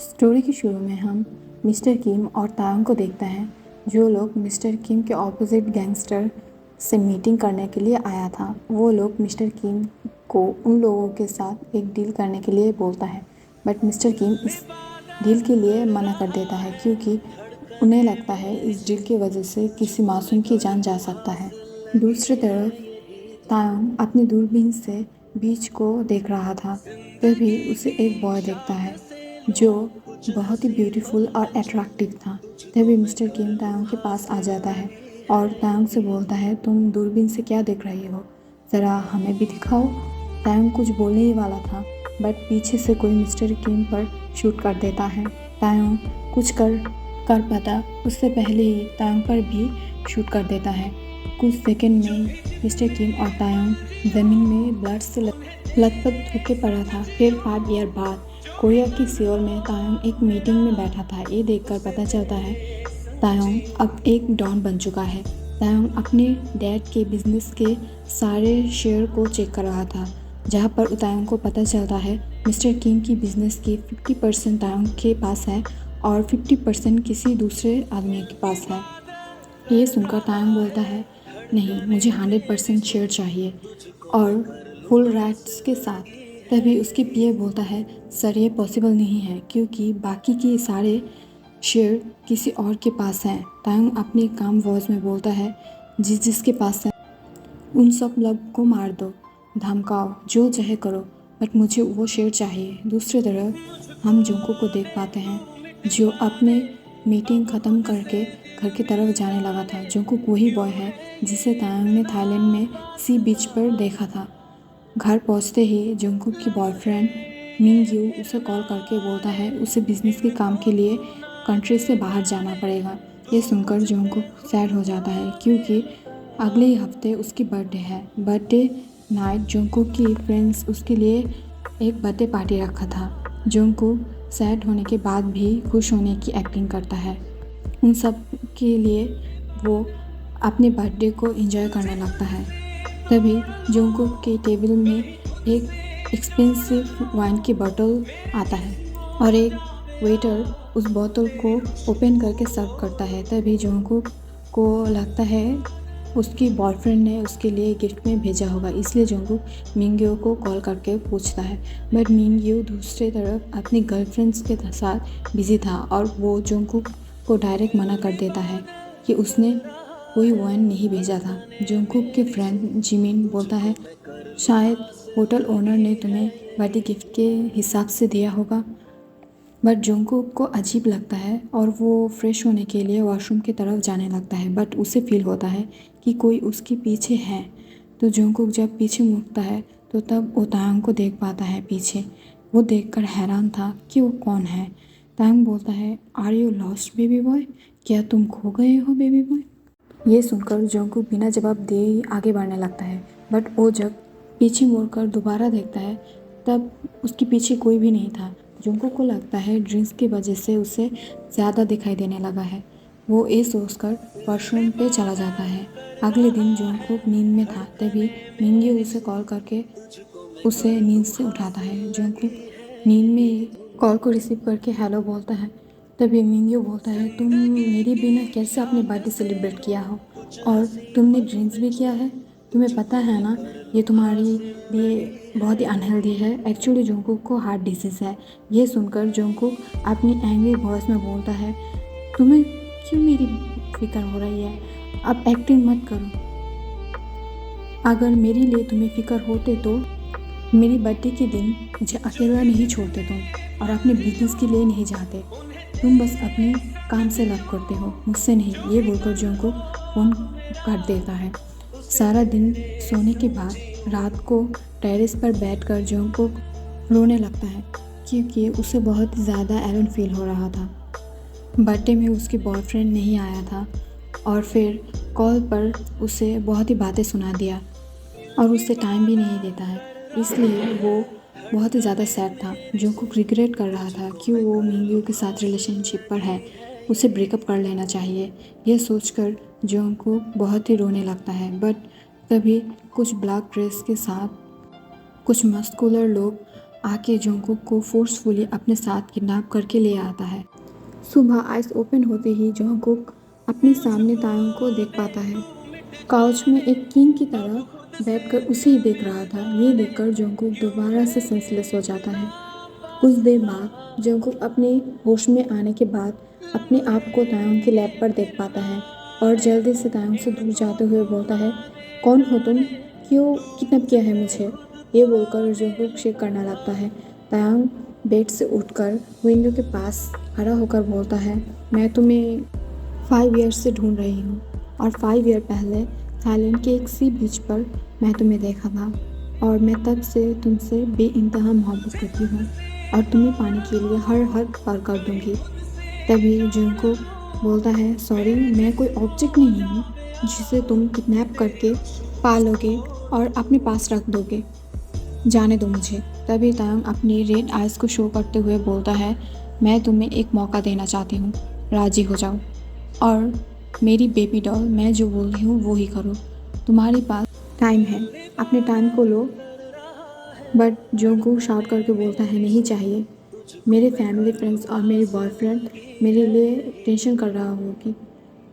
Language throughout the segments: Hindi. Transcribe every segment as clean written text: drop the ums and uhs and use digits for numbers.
स्टोरी के शुरू में हम मिस्टर किम और तायंग को देखते हैं, जो लोग मिस्टर किम के ऑपोजिट गैंगस्टर से मीटिंग करने के लिए आया था। वो लोग मिस्टर किम को उन लोगों के साथ एक डील करने के लिए बोलता है, बट मिस्टर किम इस डील के लिए मना कर देता है क्योंकि उन्हें लगता है इस डील की वजह से किसी मासूम की जान जा सकता है। दूसरी तरफ तायंग अपनी दूरबीन से बीच को देख रहा था, तभी उसे एक बॉय देखता है जो बहुत ही ब्यूटीफुल और अट्रैक्टिव था। तभी मिस्टर किम तायंग के पास आ जाता है और तायंग से बोलता है, तुम दूरबीन से क्या देख रही हो, ज़रा हमें भी दिखाओ। तायंग कुछ बोलने ही वाला था, बट पीछे से कोई मिस्टर किम पर शूट कर देता है। तायंग कुछ कर पाता उससे पहले ही तायंग पर भी शूट कर देता है। कुछ सेकंड में मिस्टर किम और तायंग ज़मीन में ब्लड से लथपथ होके पड़ा था। फिर 5 ईयर बाद कोरिया की सियोल में तायंग एक मीटिंग में बैठा था। ये देखकर पता चलता है तायंग अब एक डॉन बन चुका है। तायंग अपने डैड के बिजनेस के सारे शेयर को चेक कर रहा था, जहाँ पर तायंग को पता चलता है मिस्टर किम की बिजनेस की 50% तायंग के पास है और 50% किसी दूसरे आदमी के पास है। ये सुनकर तायंग बोलता है, नहीं, मुझे 100% शेयर चाहिए और फुल राइट्स के साथ। तभी उसकी पीए बोलता है, सर ये पॉसिबल नहीं है क्योंकि बाकी के सारे शेयर किसी और के पास हैं। तायंग अपनी काम वॉइस में बोलता है, जिसके पास है उन सब लोग को मार दो, धमकाओ, जो चाहे करो, बट मुझे वो शेयर चाहिए। दूसरी तरफ हम जुंको को देख पाते हैं, जो अपने मीटिंग ख़त्म करके घर की तरफ जाने लगा था। जुंकुक वही बॉय है जिसे तायंग ने थाईलैंड में सी बीच पर देखा था। घर पहुंचते ही जुंकुक की बॉयफ्रेंड मिंग यू उसे कॉल करके बोलता है उसे बिजनेस के काम के लिए कंट्री से बाहर जाना पड़ेगा। ये सुनकर जुंकुक सैड हो जाता है क्योंकि अगले ही हफ्ते उसकी बर्थडे है। बर्थडे नाइट जुंकुक की फ्रेंड्स उसके लिए एक बर्थडे पार्टी रखा था। जुंकुक सैड होने के बाद भी खुश होने की एक्टिंग करता है। उन सब के लिए वो अपने बर्थडे को एंजॉय करने लगता है। तभी जुंकुक के टेबल में एक एक्सपेंसिव वाइन की बोतल आता है और एक वेटर उस बोतल को ओपन करके सर्व करता है। तभी जुंकुक को लगता है उसकी बॉयफ्रेंड ने उसके लिए गिफ्ट में भेजा होगा, इसलिए जुंकुक मिंग्यो को कॉल करके पूछता है। बट मिंग्यो दूसरी तरफ अपनी गर्लफ्रेंड्स के साथ बिजी था और वो जुंकुक को डायरेक्ट मना कर देता है कि उसने कोई वाइन नहीं भेजा था। जुंकुक के फ्रेंड जिमिन बोलता है, शायद होटल ओनर ने तुम्हें बर्थडे गिफ्ट के हिसाब से दिया होगा। बट जुंकुक को अजीब लगता है और वो फ्रेश होने के लिए वॉशरूम की तरफ जाने लगता है, बट उसे फील होता है कि कोई उसके पीछे है। तो जुंकुक जब पीछे मुड़ता है तो तब वो तायंग को देख पाता है पीछे। वो देखकर हैरान था कि वो कौन है। तायंग बोलता है, are you lost baby boy, क्या तुम खो गए हो बेबी बॉय। ये सुनकर जुंकुक बिना जवाब दिए आगे बढ़ने लगता है, बट वो जब पीछे मुड़कर दोबारा देखता है तब उसके पीछे कोई भी नहीं था। जुंकुक को लगता है ड्रिंक्स की वजह से उसे ज़्यादा दिखाई देने लगा है। वो ये सोचकर वॉशरूम पे चला जाता है। अगले दिन जुंकुक नींद में था, तभी मिंग्यू उसे कॉल करके उसे नींद से उठाता है। जुंकुक नींद में कॉल को रिसीव करके हेलो बोलता है। तभी मिंग्यू बोलता है, तुम मेरे बिना कैसे अपनी बर्थडे सेलिब्रेट किया हो और तुमने ड्रिंक्स भी किया है, तुम्हें पता है ना ये तुम्हारे लिए बहुत ही अनहेल्दी है। एक्चुअली जुंकुक को हार्ट डिजीज़ है। ये सुनकर जुंकुक अपनी एंग्री वॉइस में बोलता है, तुम्हें क्यों मेरी फिक्र हो रही है, अब एक्टिंग मत करो। अगर मेरे लिए तुम्हें फिक्र होते तो मेरी बर्थडे के दिन मुझे अकेला नहीं छोड़ते तुम, और अपने बिजनेस के लिए नहीं जाते। तुम बस अपने काम से लव करते हो, मुझसे नहीं। ये बोलकर जुंकुक फ़ोन काट देता है। सारा दिन सोने के बाद रात को टेरेस पर बैठकर जुंकुक रोने लगता है क्योंकि उसे बहुत ज़्यादा एलोन फील हो रहा था। बर्थडे में उसकी बॉयफ्रेंड नहीं आया था और फिर कॉल पर उसे बहुत ही बातें सुना दिया और उससे टाइम भी नहीं देता है, इसलिए वो बहुत ही ज़्यादा सैड था। जुंकुक रिग्रेट कर रहा था कि वो मिंग्यू के साथ रिलेशनशिप पर है, उसे ब्रेकअप कर लेना चाहिए। यह सोचकर जुंकुक बहुत ही रोने लगता है। बट तभी कुछ ब्लैक ड्रेस के साथ कुछ मस्कुलर लोग आके जोंगकुक को फोर्सफुली अपने साथ किडनैप करके ले आता है। सुबह आइस ओपन होते ही जोंगकुक अपने सामने तायोंग को देख पाता है। काउच में एक किंग की तरह बैठकर उसे ही देख रहा था। ये देखकर जोंगकुक दोबारा से सेंसलेस हो जाता है। कुछ देर बाद जोंगकुक अपने होश में आने के बाद अपने आप को तायोंग की लैब पर देख पाता है और जल्दी से तायोंग से दूर जाते हुए बोलता है, कौन हो तुम? क्यों किडनैप किया है मुझे? ये बोलकर जोंगकुक शेक करने लगता है। तायोंग बेड से उठकर विंडो के पास खड़ा होकर बोलता है, मैं तुम्हें 5 ईयर्स से ढूंढ रही हूँ और 5 ईयर पहले थाईलैंड के एक सी बीच पर मैं तुम्हें देखा था और मैं तब से तुमसे बेइंतहा मोहब्बत करती हूँ और तुम्हें पाने के लिए हर हद पार कर दूंगी। तभी जुनको बोलता है, सॉरी, मैं कोई ऑब्जेक्ट नहीं हूँ जिसे तुम किडनैप करके पालोगे और अपने पास रख दोगे। जाने दो मुझे। तभी तायंग अपनी रेड आइज़ को शो करते हुए बोलता है, मैं तुम्हें एक मौका देना चाहती हूँ, राजी हो जाओ और मेरी बेबी डॉल मैं जो बोल रही हूँ वो ही करो। तुम्हारे पास टाइम है, अपने टाइम को लो। बट जोंगकुक शाउट करके बोलता है, नहीं चाहिए। मेरे फैमिली फ्रेंड्स और मेरी बॉयफ्रेंड मेरे लिए टेंशन कर रहा होगी।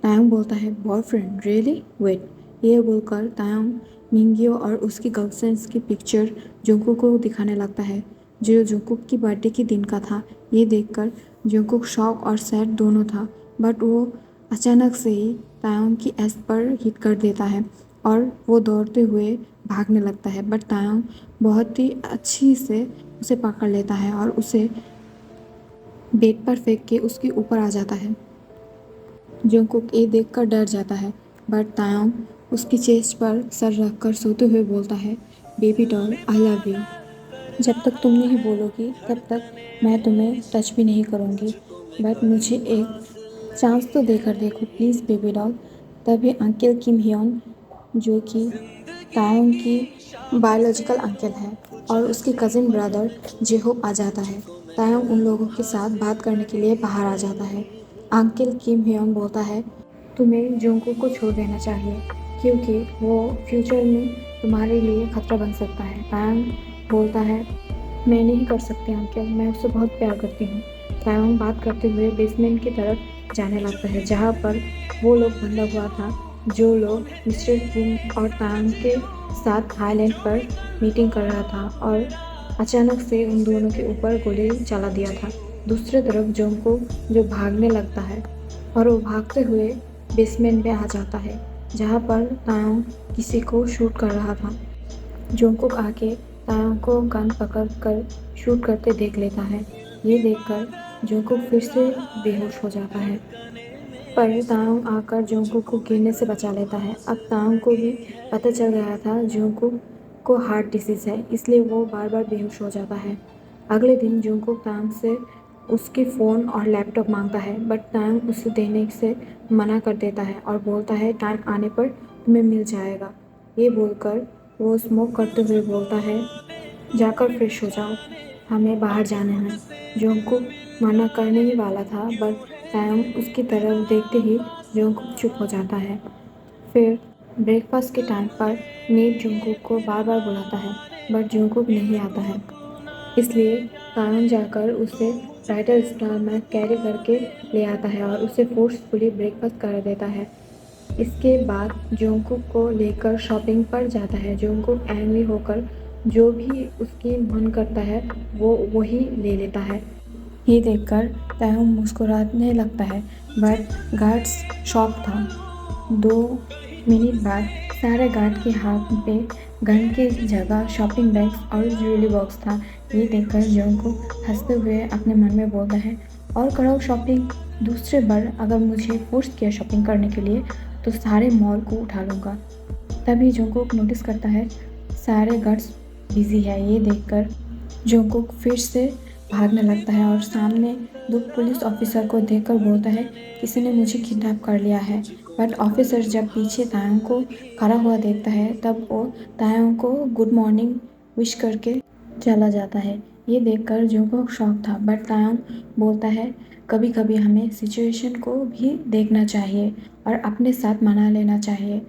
तायंग बोलता है, बॉयफ्रेंड रियली? वेट। ये बोलकर तायंग मिंगियो और उसकी गर्लफ्रेंड्स की पिक्चर जोंगकुक को दिखाने लगता है जो जोंगकुक की बर्थडे के दिन का था। ये देखकर जोंगकुक शॉक और सैड दोनों था, बट वो अचानक से ही तायंग की एस पर हिट कर देता है और वो दौड़ते हुए भागने लगता है। बट तायंग बहुत ही अच्छी से उसे पकड़ लेता है और उसे बेड पर फेंक के उसके ऊपर आ जाता है। जोंगकुक ये देखकर डर जाता है, बट तायंग उसकी चेस्ट पर सर रखकर सोते हुए बोलता है, baby doll I love you. जब तक तुम नहीं बोलोगी तब तक मैं तुम्हें टच भी नहीं करूँगी, बट मुझे एक चांस तो देकर देखो प्लीज़ बेबी डॉल। तभी अंकल किम हियोन, जो कि तायंग की बायोलॉजिकल अंकल है, और उसकी कज़िन ब्रदर जेहोप आ जाता है। तायंग उन लोगों के साथ बात करने के लिए बाहर आ जाता है। अंकल किम हियोन बोलता है, तुम्हें जोंगकुक को छोड़ देना चाहिए क्योंकि वो फ्यूचर में तुम्हारे लिए खतरा बन सकता है। तायंग बोलता है, मैं नहीं कर सकती अंकल, मैं उससे बहुत प्यार करती हूँ। तायंग बात करते हुए बेसमेंट की तरफ जाने लगता है जहाँ पर वो लोग बंधा हुआ था जो लोग मिस्टर किम और तायंग के साथ थाईलैंड पर मीटिंग कर रहा था, और अचानक से उन दोनों के ऊपर गोली चला दिया था। दूसरी तरफ जोंगकुक जो भागने लगता है और वो भागते हुए बेसमेंट में आ जाता है जहाँ पर तायंग किसी को शूट कर रहा था। जोंगकुक आके तायंग को गन पकड़ कर शूट करते देख लेता है। ये देखकर जोंगकुक फिर से बेहोश हो जाता है, पर तायंग आकर जोंगकुक को गिरने से बचा लेता है। अब तायंग को भी पता चल गया था जोंगकुक को हार्ट डिसीज़ है, इसलिए वो बार बार बेहोश हो जाता है। अगले दिन जोंगकुक तायंग से उसके फ़ोन और लैपटॉप मांगता है, बट तायंग उसे देने से मना कर देता है और बोलता है, टाइम आने पर तुम्हें मिल जाएगा। ये बोलकर वो स्मोक करते हुए बोलता है, जाकर फ्रेश हो जाओ, हमें बाहर जाना है। जोंगकुक मना करने ही वाला था, बट तायंग उसकी तरफ देखते ही जोंगकुक चुप हो जाता है। फिर ब्रेकफास्ट के टाइम पर मेड जोंगकुक को बार बार बुलाता है, बट जोंगकुक नहीं आता है। इसलिए तायंग जाकर उसे ब्राइडल स्टार में कैरी करके ले आता है और उसे फोर्सफुली ब्रेकफास्ट कर देता है। इसके बाद जोंगकुक को लेकर शॉपिंग पर जाता है। जोंगकुक एंग्री होकर जो भी उसकी मन करता है वो वही ले लेता है। ये देखकर तायंग मुस्कुराने लगता है, बट गार्ड्स शॉक था। 2 मिनट बाद सारे गार्ड के हाथ में गन की जगह शॉपिंग बैग्स और ज्वेलरी बॉक्स था। ये देखकर जोंगकुक हंसते हुए अपने मन में बोलता है, और कराओ शॉपिंग, दूसरे बार अगर मुझे फोर्स किया शॉपिंग करने के लिए तो सारे मॉल को उठा लूँगा। तभी जोंगकुक नोटिस करता है सारे गार्ड्स बिजी है। ये देखकर जोंगकुक फिर से भागने लगता है और सामने 2 पुलिस ऑफिसर को देखकर बोलता है, किसी ने मुझे किडनैप कर लिया है। बट ऑफिसर जब पीछे तायंग को खड़ा हुआ देखता है तब वो तायंग को गुड मॉर्निंग विश करके चला जाता है। ये देखकर जोंगकुक शॉक था, बट तायंग बोलता है, कभी कभी हमें सिचुएशन को भी देखना चाहिए और अपने साथ मना लेना चाहिए।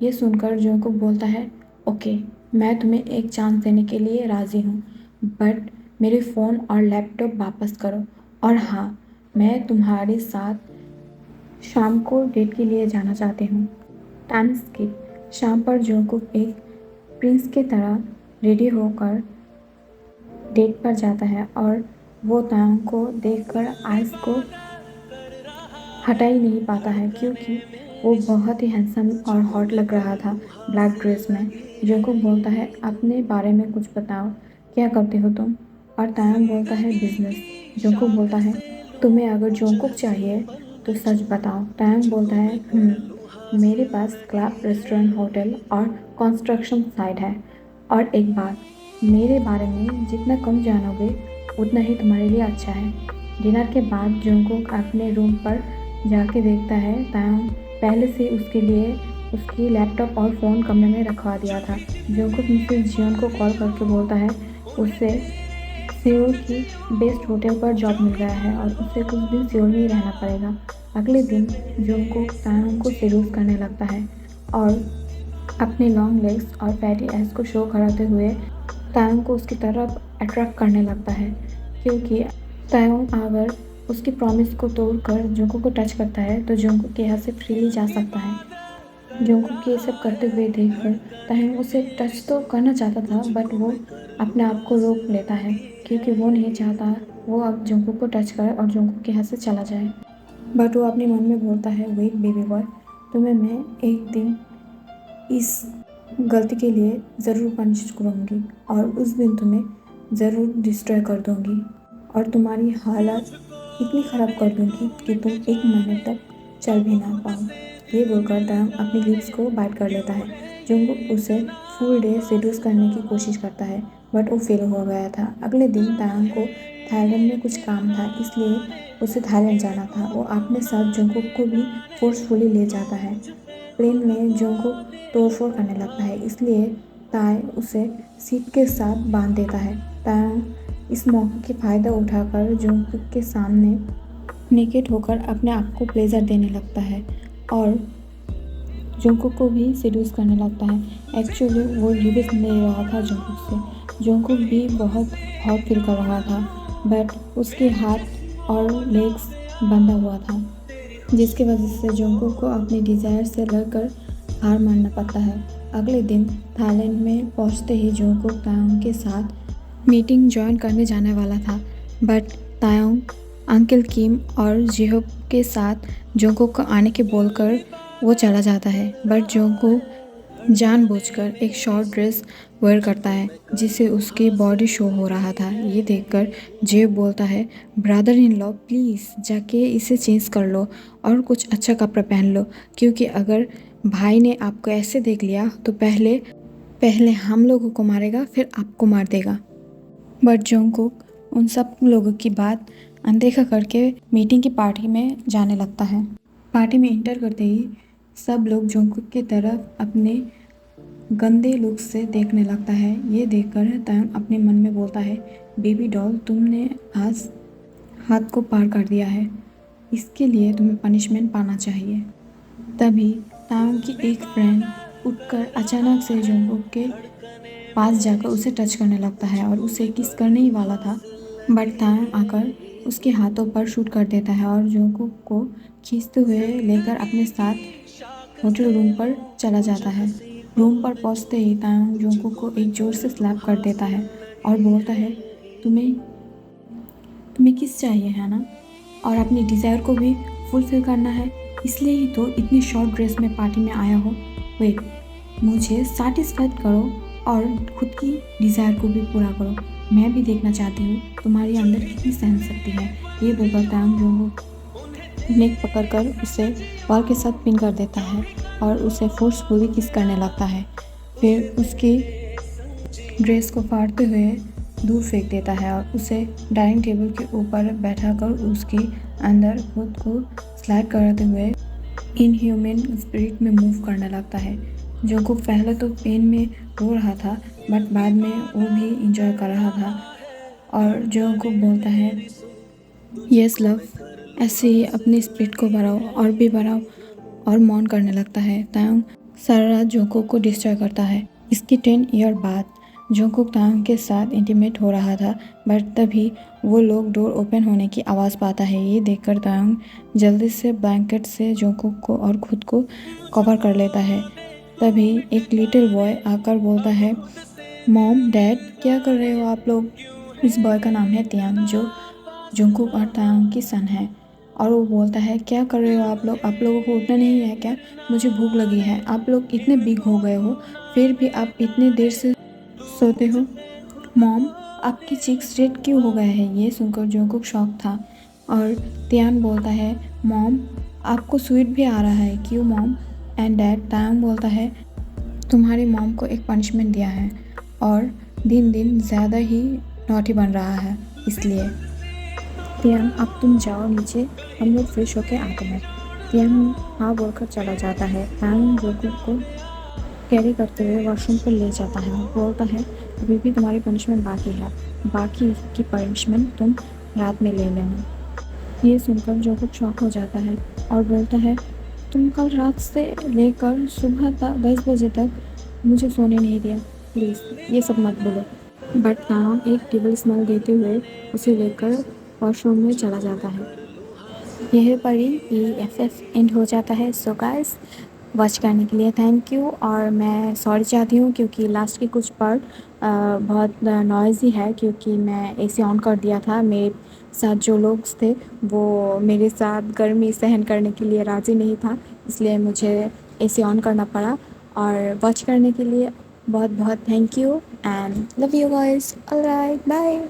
ये सुनकर जोंगकुक बोलता है, ओके, मैं तुम्हें एक चांस देने के लिए राज़ी हूँ, बट मेरे फ़ोन और लैपटॉप वापस करो। और हाँ, मैं तुम्हारे साथ शाम को डेट के लिए जाना चाहती हूँ। Time skip. शाम पर जंगकुक एक प्रिंस की तरह रेडी होकर डेट पर जाता है और वो तायंग को देखकर आइस को हटा ही नहीं पाता है क्योंकि वो बहुत ही हैंडसम और हॉट लग रहा था ब्लैक ड्रेस में। जंगकुक बोलता है अपने बारे में कुछ बताओ, क्या करते हो तुम? और तायंग बोलता है बिजनेस। जंगकुक बोलता है तुम्हें अगर जंगकुक चाहिए तो सच बताओ। तायंग बोलता है मेरे पास क्लब, रेस्टोरेंट, होटल और कंस्ट्रक्शन साइट है। और एक बात, मेरे बारे में जितना कम जानोगे उतना ही तुम्हारे लिए अच्छा है। डिनर के बाद जंगकुक अपने रूम पर जाके देखता है तायंग पहले से उसके लिए उसकी लैपटॉप और फ़ोन कमरे में रखवा दिया था। जंगकुक मिसेस जियोन को कॉल करके बोलता है उसे सियोल की बेस्ट होटल पर जॉब मिल गया है और उसे कुछ दिन सियोल में ही रहना पड़ेगा। अगले दिन जंगकुक तायंग को सीड्यूस करने लगता है और अपने लॉन्ग लेग्स और फैटी एस को शो कराते हुए तायंग को उसकी तरफ अट्रैक्ट करने लगता है क्योंकि तायंग अगर उसकी प्रॉमिस को तोड़कर जंगकुक को टच करता है तो जंगकुक के यहाँ से फ्रीली जा सकता है। जंगकुक के ये सब करते हुए देखकर तायंग उसे टच तो करना चाहता था बट वो अपने आप को रोक लेता है क्योंकि वो नहीं चाहता वो अब जंगकुक को टच करे और जंगकुक के यहाँ से चला जाए। बट वो अपने मन में बोलता है वेट बेबी बॉय, तुम्हें मैं एक दिन इस गलती के लिए ज़रूर पनिश करूँगी और उस दिन तुम्हें ज़रूर डिस्ट्रॉय कर दूँगी और तुम्हारी हालत इतनी ख़राब कर दूँगी कि तुम 1 महीने तक चल भी ना पाओ। ये बोलकर तायंग अपनी लिप्स को बाइट कर लेता है। जंगकुक उसे फुल डे सेड्यूस करने की कोशिश करता है बट वो फेल हो गया था। अगले दिन तायंग को थाईलैंड में कुछ काम था इसलिए उसे थाईलैंड जाना था। वो अपने साथ जंगकुक को भी फोर्सफुली ले जाता है। प्लेन में जंगकुक तोड़फोड़ करने लगता है इसलिए ताय उसे सीट के साथ बांध देता है। तायंग इस मौके का फ़ायदा उठाकर जंगकुक के सामने नेकेड होकर अपने आप को प्लेजर देने लगता है और जंगकुक को भी सेड्यूस करने लगता है। एक्चुअली वो रिवेस ले रहा था जंगकुक से। जंगकुक भी बहुत हॉट फील कर रहा था बट उसके हाथ और लेग्स बंधा हुआ था जिसकी वजह से जंगकुक को अपनी डिज़ायर से लड़कर हार मानना पड़ता है। अगले दिन थाईलैंड में पहुंचते ही जंगकुक तायंग के साथ मीटिंग ज्वाइन करने जाने वाला था बट तायंग अंकल किम और जिहोब के साथ जंगकुक को आने के बोलकर वो चला जाता है बट जंगकुक जानबूझकर एक शॉर्ट ड्रेस वेयर करता है जिससे उसकी बॉडी शो हो रहा था। ये देखकर जेब बोलता है ब्रदर इन लॉ प्लीज़ जाके इसे चेंज कर लो और कुछ अच्छा कपड़ा पहन लो क्योंकि अगर भाई ने आपको ऐसे देख लिया तो पहले हम लोगों को मारेगा फिर आपको मार देगा। बट जंगकुक उन सब लोगों की बात अनदेखा करके मीटिंग की पार्टी में जाने लगता है। पार्टी में एंटर करते ही सब लोग जंगकुक की तरफ अपने गंदे लुक से देखने लगता है। ये देखकर तायंग अपने मन में बोलता है बेबी डॉल तुमने आज हाथ को पार कर दिया है, इसके लिए तुम्हें पनिशमेंट पाना चाहिए। तभी तायंग की एक फ्रेंड उठकर अचानक से जंगकुक के पास जाकर उसे टच करने लगता है और उसे किस करने ही वाला था बट तायंग आकर उसके हाथों पर शूट कर देता है और जंगकुक को खींचते हुए लेकर अपने साथ होटल रूम पर चला जाता है। रूम पर पहुंचते ही तायंग जंगकुक को एक जोर से स्लैप कर देता है और बोलता है तुम्हें किस चाहिए है ना, और अपनी डिज़ायर को भी फुलफिल करना है, इसलिए ही तो इतनी शॉर्ट ड्रेस में पार्टी में आया हो। वेट, मुझे सेटिस्फाइड करो और खुद की डिज़ायर को भी पूरा करो। मैं भी देखना चाहती हूँ तुम्हारे अंदर कितनी सहन शक्ति है। ये बोलकर तायंग जंगकुक नेक पकड़कर उसे वॉल के साथ पिन कर देता है और उसे फोर्सफुली किस करने लगता है। फिर उसकी ड्रेस को फाड़ते हुए दूर फेंक देता है और उसे डाइनिंग टेबल के ऊपर बैठाकर उसके अंदर खुद को स्लाइड करते हुए इनह्यूमन स्पिरिट में मूव करने लगता है। जंगकुक पहले तो पेन में रो रहा था बट बाद में वो भी इंजॉय कर रहा था और जंगकुक बोलता है यस लव, ऐसे ही अपनी स्पिरिट को बढ़ाओ और भी बढ़ाओ और मौन करने लगता है। तायंग सारा रात जंगकुक को डिस्ट्रॉय करता है। इसके 10 ईयर बाद जोंगकुक तांग के साथ इंटीमेट हो रहा था, बट तभी वो लोग डोर ओपन होने की आवाज़ पाता है। ये देखकर तांग जल्दी से ब्लैंकेट से जोंगकुक को और खुद को कवर कर लेता है। तभी एक लिटिल बॉय आकर बोलता है, मॉम डैड क्या कर रहे हो आप लोग। इस बॉय का नाम है तियान, जो जुंगकुक और तांग की सन है। और वो बोलता है, क्या कर रहे हो आप लोग, आप लोगों को उठना नहीं है क्या, मुझे भूख लगी है। आप लोग इतने बिग हो गए हो, फिर भी आप इतने देर से सोते हो। मॉम आपकी चीक्स रेड क्यों हो गए हैं। ये सुनकर जुंगकुक शॉक था। और तियान बोलता है, मॉम आपको स्वीट भी आ रहा है क्यों मॉम। एंड डैड तांग बोलता है, तुम्हारी मॉम को एक पनिशमेंट दिया है और दिन दिन ज़्यादा ही नॉटी बन रहा है, इसलिए। तियान अब तुम जाओ नीचे, हम लोग फ्रेश होके आते हैं। तियान हाँ बोलकर चला जाता है। तांग जोंगकुक को कैरी करते हुए वॉशरूम पर ले जाता है और बोलता है, अभी भी तुम्हारी पनिशमेंट बाकी है, बाकी की पनिशमेंट तुम रात में ले लेना। ये सुनकर जोंगकुक शॉक हो जाता है और बोलता है, तुम कल रात से लेकर सुबह 10 बजे तक मुझे सोने नहीं दिया, प्लीज़ ये सब मत बोलो। बट तांग एक टेबल स्मेल देते हुए उसे लेकर वॉशरूम में चला जाता है। यहीं पर ही EFF एंड हो जाता है। सो गाइस, वॉच करने के लिए थैंक यू। और मैं सॉरी चाहती हूँ क्योंकि लास्ट के कुछ पार्ट बहुत नॉइज़ी है, क्योंकि मैं AC ऑन कर दिया था। मेरे साथ जो लोग थे वो मेरे साथ गर्मी सहन करने के लिए राज़ी नहीं था, इसलिए मुझे AC ऑन करना पड़ा। और वॉच करने के लिए बहुत बहुत thank you and love you guys. Alright, bye.